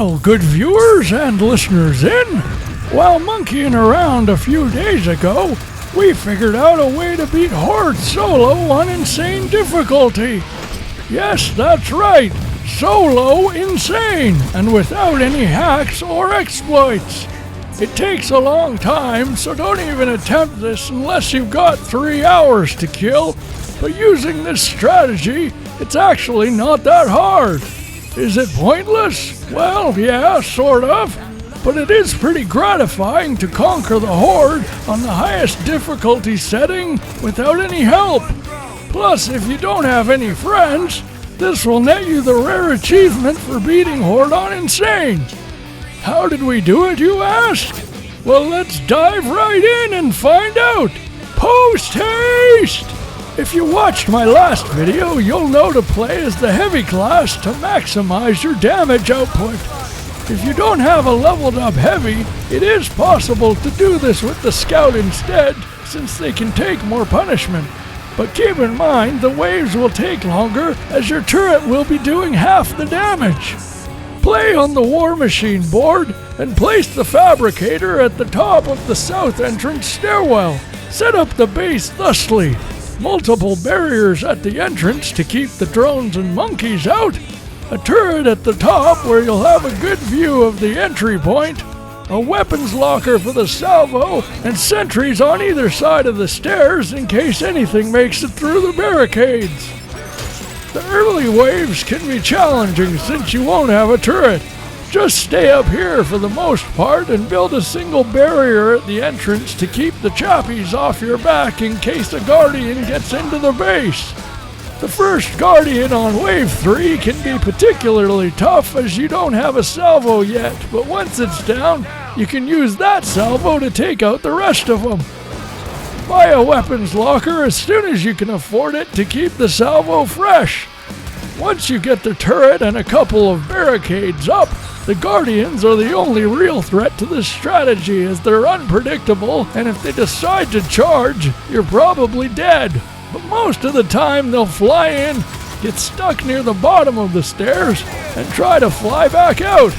Well, good viewers and listeners in, while monkeying around a few days ago, we figured out a way to beat Horde solo on insane difficulty. Yes, that's right, solo insane, and without any hacks or exploits. It takes a long time, so don't even attempt this unless you've got 3 hours to kill, but using this strategy, it's actually not that hard. Is it pointless? Well, yeah, sort of. But it is pretty gratifying to conquer the Horde on the highest difficulty setting without any help. Plus, if you don't have any friends, this will net you the rare achievement for beating Horde on Insane. How did we do it, you ask? Well, let's dive right in and find out. Post-haste! If you watched my last video, you'll know to play as the heavy class to maximize your damage output. If you don't have a leveled up heavy, it is possible to do this with the scout instead, since they can take more punishment. But keep in mind, the waves will take longer, as your turret will be doing half the damage. Play on the War Machine board, and place the Fabricator at the top of the south entrance stairwell. Set up the base thusly. Multiple barriers at the entrance to keep the drones and monkeys out, a turret at the top where you'll have a good view of the entry point, a weapons locker for the salvo, and sentries on either side of the stairs in case anything makes it through the barricades. The early waves can be challenging since you won't have a turret. Just stay up here for the most part and build a single barrier at the entrance to keep the choppies off your back in case a Guardian gets into the base. The first Guardian on Wave 3 can be particularly tough as you don't have a salvo yet, but once it's down, you can use that salvo to take out the rest of them. Buy a weapons locker as soon as you can afford it to keep the salvo fresh. Once you get the turret and a couple of barricades up, the Guardians are the only real threat to this strategy as they're unpredictable, and if they decide to charge, you're probably dead. But most of the time they'll fly in, get stuck near the bottom of the stairs, and try to fly back out.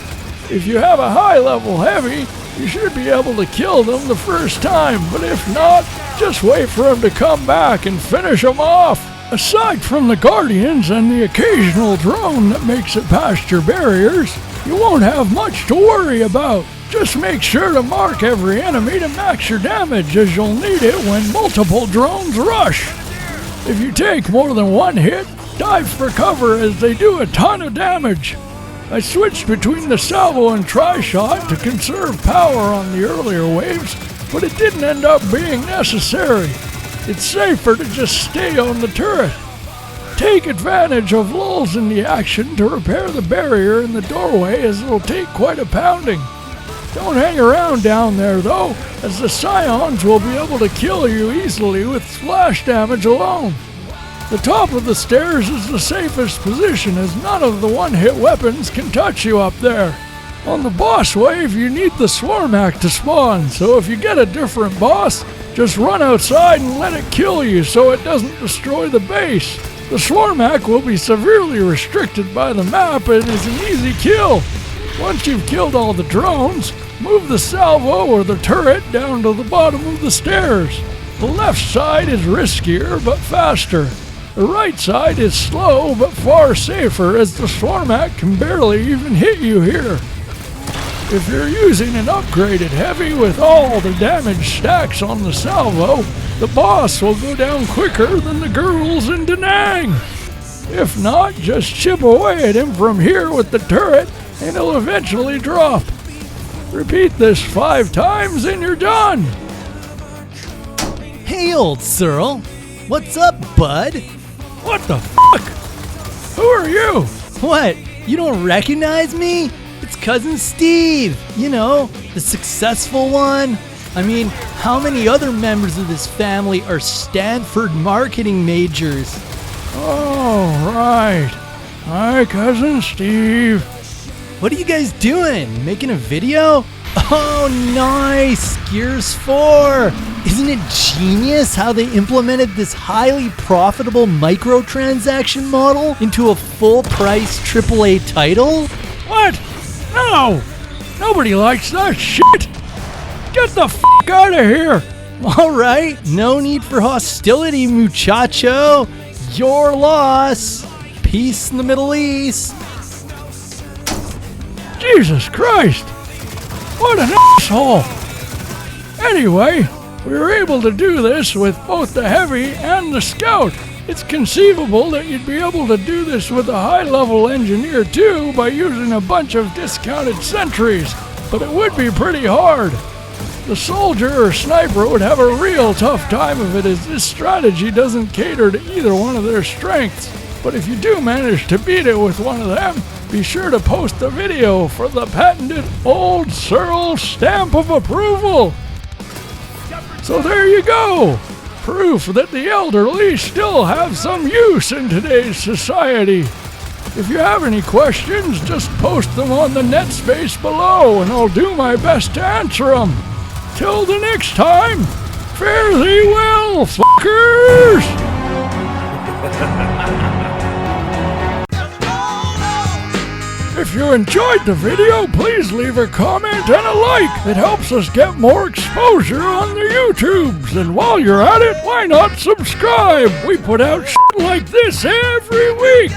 If you have a high level heavy, you should be able to kill them the first time, but if not, just wait for them to come back and finish them off. Aside from the Guardians and the occasional drone that makes it past your barriers, you won't have much to worry about. Just make sure to mark every enemy to max your damage, as you'll need it when multiple drones rush. If you take more than one hit, dive for cover as they do a ton of damage. I switched between the salvo and tri-shot to conserve power on the earlier waves, but it didn't end up being necessary. It's safer to just stay on the turret. Take advantage of lulls in the action to repair the barrier in the doorway, as it'll take quite a pounding. Don't hang around down there though, as the scions will be able to kill you easily with splash damage alone. The top of the stairs is the safest position, as none of the one-hit weapons can touch you up there. On the boss wave, you need the Swarmak to spawn, so if you get a different boss, just run outside and let it kill you so it doesn't destroy the base. The Swarmak will be severely restricted by the map and is an easy kill. Once you've killed all the drones, move the salvo or the turret down to the bottom of the stairs. The left side is riskier but faster. The right side is slow but far safer, as the Swarmak can barely even hit you here. If you're using an upgraded heavy with all the damage stacks on the salvo, the boss will go down quicker than the girls in Da Nang. If not, just chip away at him from here with the turret and he'll eventually drop. Repeat this 5 times and you're done. Hey, old Searle. What's up, bud? What the fuck? Who are you? What? You don't recognize me? It's Cousin Steve. You know, the successful one. I mean, how many other members of this family are Stanford marketing majors? Oh, right. Hi, Cousin Steve. What are you guys doing? Making a video? Oh, nice! Gears 4! Isn't it genius how they implemented this highly profitable microtransaction model into a full-price AAA title? What? No! Nobody likes that shit! Get the f*** out of here! All right, no need for hostility, muchacho. Your loss. Peace in the Middle East. Jesus Christ! What an asshole! Anyway, we were able to do this with both the Heavy and the Scout. It's conceivable that you'd be able to do this with a high-level engineer too by using a bunch of discounted sentries, but it would be pretty hard. The soldier or sniper would have a real tough time of it, as this strategy doesn't cater to either one of their strengths. But if you do manage to beat it with one of them, be sure to post the video for the patented Old Searle stamp of approval. So there you go! Proof that the elderly still have some use in today's society. If you have any questions, just post them on the net space below and I'll do my best to answer them. Till the next time, fare thee well, fuckers! If you enjoyed the video, please leave a comment and a like. It helps us get more exposure on the YouTubes. And while you're at it, why not subscribe? We put out shit like this every week.